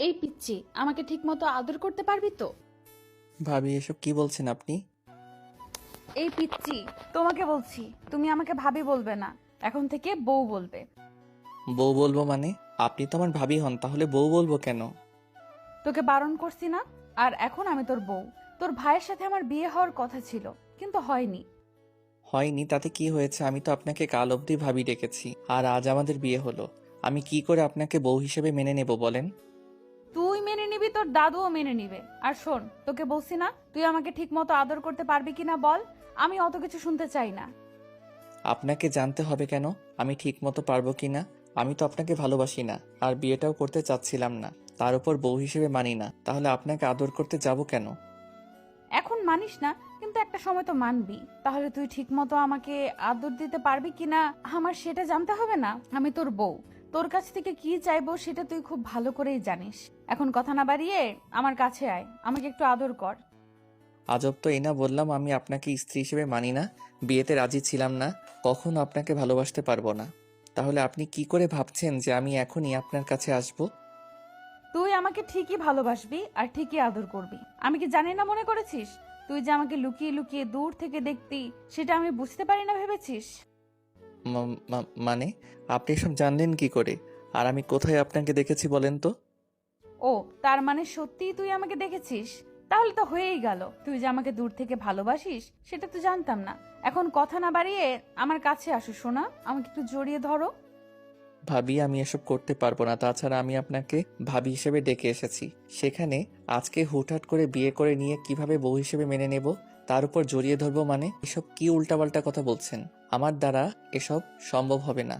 এই পিচ্চি, আমাকে ঠিকমতো আদর করতে পারবি তো? ভাবি এসব কি বলছেন আপনি? এই পিচ্চি, তোমাকে বলছি, তুমি আমাকে ভাবি বলবে না, এখন থেকে বউ বলবে। বউ বলবো মানে? আপনি তো আমার ভাবি হন, তাহলে বউ বলবো কেন? তোকে বারণ করছি না? আর এখন আমি তোর বউ। তোর ভাইয়ের সাথে আমার বিয়ে হওয়ার কথা ছিল, কিন্তু হয়নি। হয়নি তাতে কি হয়েছে? আমি তো আপনাকে কাল অবধি ভাবি ডেকেছি, আর আজ আমাদের বিয়ে হলো। আমি কি করে আপনাকে বউ হিসেবে মেনে নেব বলেন? তুই মেনে নিবি, তোর দাদুও মেনে নিবে। আর শোন, তোকে বলছি না, তুই আমাকে ঠিকমতো আদর করতে পারবি কিনা বল। আমি অত কিছু শুনতে চাই না। আপনাকে জানতে হবে কেন আমি ঠিক মতো পারবো কি না? আমি তো আপনাকে ভালোবাসি না, আর বিয়েটাও করতে চাচ্ছিলাম না। তার উপর বউ হিসেবে মানি না, তাহলে আপনাকে আদর করতে যাব কেন? এখন মানিস না, কিন্তু একটা সময় তো মানবি। তাহলে তুই ঠিকমতো আমাকে আদর দিতে পারবি কিনা আমার সেটা জানতে হবে না? আমি তোর বউ, তোর কাছ থেকে কি চাইবো সেটা তুই খুব ভালো করেই জানিস। এখন কথা না বাড়িয়ে আমার কাছে আয়, আমাকে একটু আদর কর। আজব তো, এই না বললাম আমি আপনাকে স্ত্রী হিসেবে মানি না, বিয়েতে রাজি ছিলাম না, কখনো আপনাকে ভালোবাসতে পারবো না। তাহলে আপনি কি করে ভাবছেন যে আমি এখনই আপনার কাছে আসব? তুই আমাকে ঠিকই ভালোবাসবি আর ঠিকই আদর করবি। আমি কি জানি না মনে করেছিস? তুই যে আমাকে লুকিয়ে লুকিয়ে দূর থেকে দেখতি, সেটা আমি বুঝতে পারি না ভেবেছিস? মানে আপনি এসব জানলেন কি করে? আর আমি কোথায় আপনাকে দেখেছি বলেন তো? ও, তার মানে সত্যিই তুই আমাকে দেখেছিস? তাহলে তো হয়েই গেল। তুই যে আমাকে দূর থেকে ভালোবাসিস সেটা তো জানতাম না। এখন কথা না বাড়িয়ে আমার কাছে আসো সোনা, আমাকে একটু জড়িয়ে ধরো। ভাবি আমি এসব করতে পারবো না, তাছাড়া আমি আপনাকে ভাবি হিসেবে ডেকে এসেছি, সেখানে আজকে হুটহাট করে বিয়ে করে নিয়ে কিভাবে বউ হিসেবে মেনে নেব? তার উপর জড়িয়ে ধরবো মানে? এসব কি উল্টাপাল্টা কথা বলছেন? আমার দ্বারা এসব সম্ভব হবে না।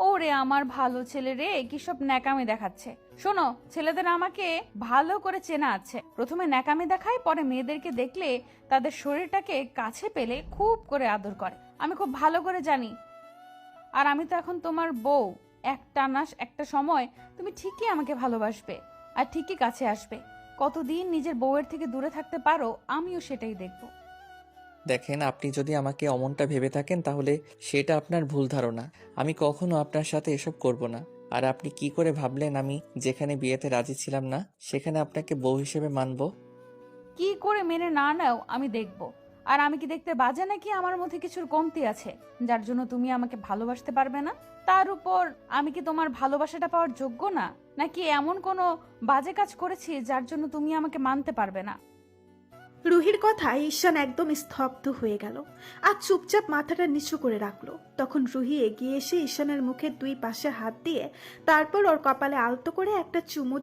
ওরে আমার ভালো ছেলে রে, কি সব ন্যাকামি দেখাচ্ছে! শোনো, ছেলেদের আমাকে ভালো করে চেনা আছে। প্রথমে ন্যাকামি দেখায়, পরে মেয়েদেরকে দেখলে তাদের শরীরটাকে কাছে পেলে খুব করে আদর করে। আমি খুব ভালো করে জানি। আর আমি তো এখন তোমার বউ। একটা না একটা সময় তুমি ঠিকই আমাকে ভালোবাসবে আর ঠিকই কাছে আসবে। কতদিন নিজের বউয়ের থেকে দূরে থাকতে পারো, আমিও সেটাই দেখব। দেখেন, আপনি যদি আমাকে অমনটা ভেবে থাকেন তাহলে সেটা আপনার ভুল ধারণা। আমি কখনো আপনার সাথে এসব করব না। আর আপনি কি করে ভাবলেন আমি যেখানে বিয়েতে রাজি ছিলাম না সেখানে আপনাকে বউ হিসেবে মানবো? কি করে মেনে না নাও আমি দেখব। আর আমি কি দেখতে বাজে নাকি আমার মধ্যে কিছুর কমতি আছে যার জন্য তুমি আমাকে ভালোবাসতে পারবে না? তার উপর আমি কি তোমার ভালোবাসাটা পাওয়ার যোগ্য না? নাকি এমন কোনো বাজে কাজ করেছি যার জন্য তুমি আমাকে মানতে পারবে না? রুহির কথায় ঈশান একদম স্তব্ধ হয়ে গেল আর চুপচাপ মাথাটা নিচু করে রাখলো। তখন রুহি এগিয়ে এসে ঈশানের মুখের দুই পাশে হাত দিয়ে তারপর ওর কপালে আলতো করে একটা চুমু